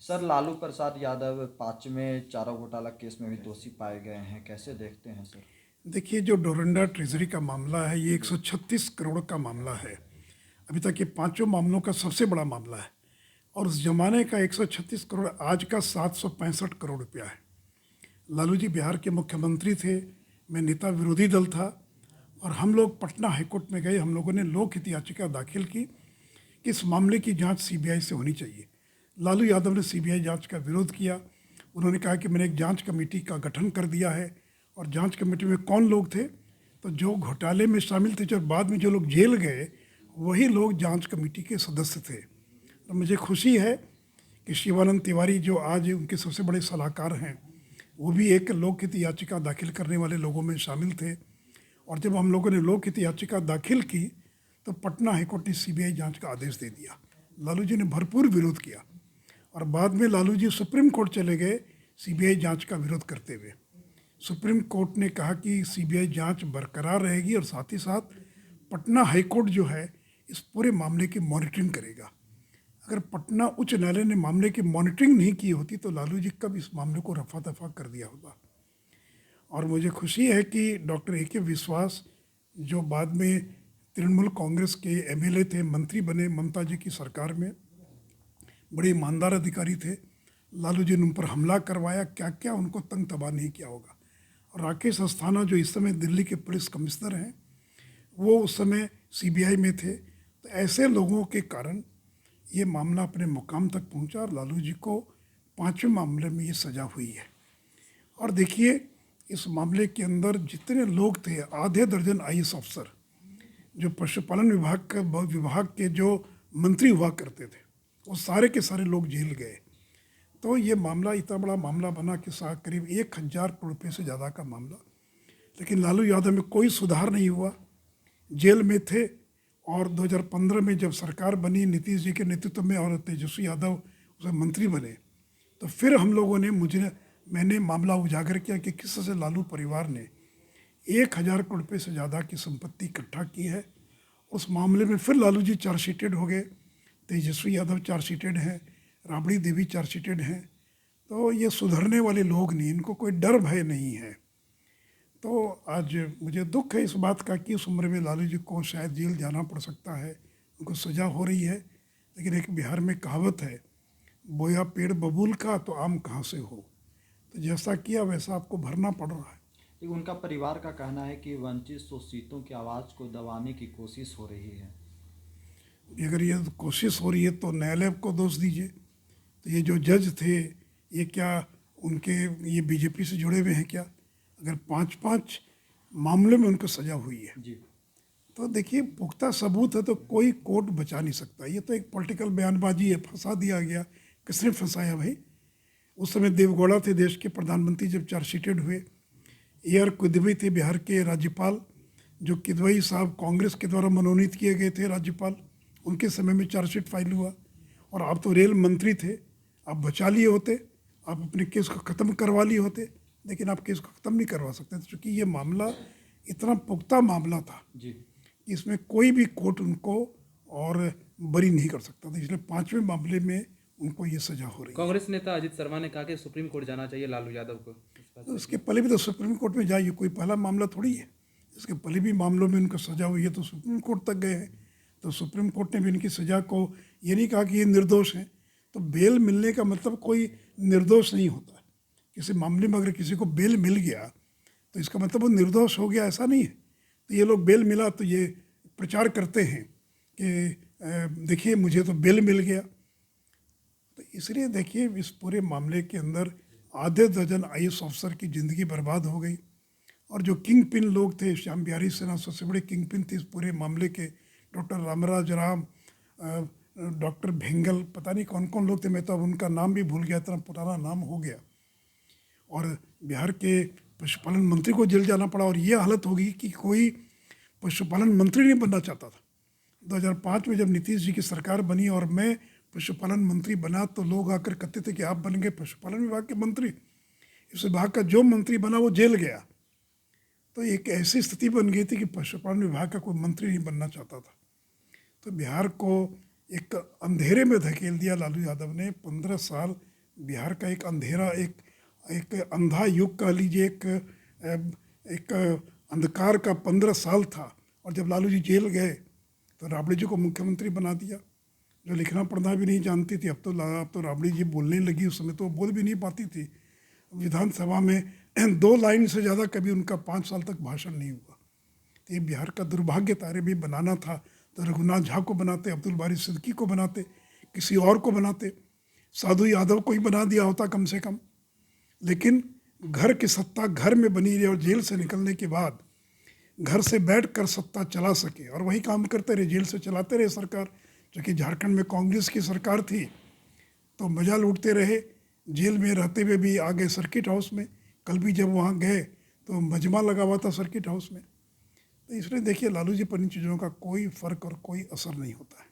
Sir, Lalu Prasad Yadav 5वें चारा घोटाला केस में भी दोषी पाए गए हैं, कैसे देखते हैं सर? देखिए, जो डोरंडा ट्रेजरी का मामला है ये 136 करोड़ का मामला है। अभी तक ये पांचों मामलों का सबसे बड़ा मामला है। और उस जमाने का 136 करोड़ आज का 765 करोड़ रुपया है। लालू जी बिहार के मुख्यमंत्री थे, मैं नेता विरोधी दल था, और हम लोग पटना हाईकोर्ट में गए। हम लोगों ने लोकहित याचिका दाखिल की कि इस मामले की जांच सीबीआई से होनी चाहिए। लालू यादव ने सीबीआई जांच का विरोध किया। उन्होंने कहा कि मैंने एक जांच कमेटी का गठन कर दिया है। और जांच कमेटी में कौन लोग थे? तो जो घोटाले में शामिल थे, जो बाद में जो लोग जेल गए, वही लोग जांच कमेटी के सदस्य थे। तो मुझे खुशी है कि शिवानंद तिवारी, जो आज उनके सबसे बड़े सलाहकार हैं, वो भी एक लोकहित याचिका दाखिल करने वाले लोगों में शामिल थे। और जब हम लोगों ने लोकहित याचिका दाखिल की तो पटना हाईकोर्ट ने सीबीआई जांच का आदेश दे दिया। लालू जी ने भरपूर विरोध किया और बाद में लालू जी सुप्रीम कोर्ट चले गए सीबीआई जांच का विरोध करते हुए। सुप्रीम कोर्ट ने कहा कि सीबीआई जांच बरकरार रहेगी और साथ ही साथ पटना हाईकोर्ट जो है इस पूरे मामले की मॉनिटरिंग करेगा। अगर पटना उच्च न्यायालय ने मामले की मॉनिटरिंग नहीं की होती तो लालू जी कब इस मामले को रफा दफा कर दिया होता। और मुझे खुशी है कि डॉक्टर ए.के. विश्वास, जो बाद में तृणमूल कांग्रेस के एमएलए थे, मंत्री बने ममता जी की सरकार में, बड़े ईमानदार अधिकारी थे। लालू जी ने उन पर हमला करवाया, क्या क्या उनको तंग तबाह नहीं किया होगा। और राकेश अस्थाना, जो इस समय दिल्ली के पुलिस कमिश्नर हैं, वो उस समय सीबीआई में थे। तो ऐसे लोगों के कारण ये मामला अपने मुकाम तक पहुंचा और लालू जी को 5वें मामले में ये सज़ा हुई है। और देखिए, इस मामले के अंदर जितने लोग थे, आधे दर्जन आईएएस अफसर, जो पशुपालन विभाग के जो मंत्री हुआ करते थे, वो सारे के सारे लोग जेल गए। तो ये मामला इतना बड़ा मामला बना कि करीब 1000 करोड़ रुपये से ज़्यादा का मामला। लेकिन लालू यादव में कोई सुधार नहीं हुआ, जेल में थे। और 2015 में जब सरकार बनी नीतीश जी के नेतृत्व में और तेजस्वी यादव उसमें मंत्री बने, तो फिर हम लोगों ने मैंने मामला उजागर किया कि किस तरह से लालू परिवार ने 1000 करोड़ रुपये से ज़्यादा की संपत्ति इकट्ठा की है। उस मामले में फिर लालू जी चार्जशीटेड हो गए, तेजस्वी यादव चार्जशीटेड हैं, राबड़ी देवी चार्जशीटेड हैं। तो ये सुधरने वाले लोग नहीं, इनको कोई डर भय नहीं है। तो आज मुझे दुख है इस बात का कि इस उम्र में लालू जी को शायद जेल जाना पड़ सकता है, उनको सज़ा हो रही है। लेकिन एक बिहार में कहावत है, बोया पेड़ बबूल का तो आम कहाँ से हो। तो जैसा किया वैसा आपको भरना पड़ रहा है। लेकिन उनका परिवार का कहना है कि वंचित शोषितों की आवाज़ को दबाने की कोशिश हो रही है। अगर ये कोशिश हो रही है तो न्यायालय को दोष दीजिए। तो ये जो जज थे, ये क्या उनके ये बीजेपी से जुड़े हुए हैं क्या? अगर 5-5 मामले में उनको सज़ा हुई है, जी। तो देखिए पुख्ता सबूत है तो कोई कोर्ट बचा नहीं सकता। ये तो एक पॉलिटिकल बयानबाजी है, फंसा दिया गया। किसने फंसाया भाई? उस समय देवगौड़ा थे देश के प्रधानमंत्री जब चार्जशीटेड हुए। AR किदवई थे बिहार के राज्यपाल, जो किदवई साहब कांग्रेस के द्वारा मनोनीत किए गए थे राज्यपाल, उनके समय में चार्जशीट फाइल हुआ। और आप तो रेल मंत्री थे, आप बचा लिए होते, आप अपने केस को ख़त्म करवा लिए होते। लेकिन आप केस को ख़त्म नहीं करवा सकते थे, क्योंकि ये मामला इतना पुख्ता मामला था जी। कि इसमें कोई भी कोर्ट उनको और बरी नहीं कर सकता था। इसलिए 5वें मामले में उनको ये सज़ा हो रही है। कांग्रेस नेता अजित शर्मा ने कहा कि सुप्रीम कोर्ट जाना चाहिए लालू यादव को। तो उसके पहले भी तो सुप्रीम कोर्ट में जाइए, कोई पहला मामला थोड़ी है। इसके पहले भी मामलों में उनको सज़ा हुई है तो सुप्रीम कोर्ट तक गए हैं। तो सुप्रीम कोर्ट ने भी इनकी सज़ा को ये नहीं कहा कि ये निर्दोष हैं। तो बेल मिलने का मतलब कोई निर्दोष नहीं होता। किसी मामले में अगर किसी को बेल मिल गया तो इसका मतलब वो निर्दोष हो गया, ऐसा नहीं है। तो ये लोग बेल मिला तो ये प्रचार करते हैं कि देखिए मुझे तो बेल मिल गया। तो इसलिए देखिए, इस पूरे मामले के अंदर आधे दर्जन आईएएस अफसर की ज़िंदगी बर्बाद हो गई। और जो किंग पिन लोग थे, श्याम बिहारी सिन्हा सबसे बड़े किंग पिन थे इस पूरे मामले के, डॉक्टर रामराज राम, डॉक्टर भेंगल, पता नहीं कौन कौन लोग थे, मैं तो अब उनका नाम भी भूल गया, इतना पुराना नाम हो गया। और बिहार के पशुपालन मंत्री को जेल जाना पड़ा। और ये हालत होगी कि कोई पशुपालन मंत्री नहीं बनना चाहता था। 2005 में जब नीतीश जी की सरकार बनी और मैं पशुपालन मंत्री बना, तो लोग आकर कहते थे कि आप बन गए पशुपालन विभाग के मंत्री। इस विभाग का जो मंत्री बना वो जेल गया। तो एक ऐसी स्थिति बन गई थी कि पशुपालन विभाग का कोई मंत्री नहीं बनना चाहता था। तो बिहार को एक अंधेरे में धकेल दिया लालू यादव ने। 15 साल बिहार का एक अंधेरा, एक अंधा युग कह लीजिए, एक अंधकार का 15 साल था। और जब लालू जी जेल गए तो राबड़ी जी को मुख्यमंत्री बना दिया, जो लिखना पढ़ना भी नहीं जानती थी। अब तो राबड़ी जी बोलने लगी, उस समय तो वो बोल भी नहीं पाती थी। विधानसभा में 2 लाइन से ज़्यादा कभी उनका 5 साल तक भाषण नहीं हुआ। तो ये बिहार का दुर्भाग्य तारे भी बनाना था तो रघुनाथ झा को बनाते, अब्दुल बारी सिद्दीकी को बनाते, किसी और को बनाते, साधु यादव को ही बना दिया होता कम से कम। लेकिन घर की सत्ता घर में बनी रही और जेल से निकलने के बाद घर से बैठकर सत्ता चला सके, और वही काम करते रहे, जेल से चलाते रहे सरकार। जो कि झारखंड में कांग्रेस की सरकार थी तो मज़ा लूटते रहे, जेल में रहते हुए भी आ गए सर्किट हाउस में। कल भी जब वहाँ गए तो मजमा लगा हुआ था सर्किट हाउस में। तो इसलिए देखिए, लालू जी पर इन चीज़ों का कोई फ़र्क और कोई असर नहीं होता है।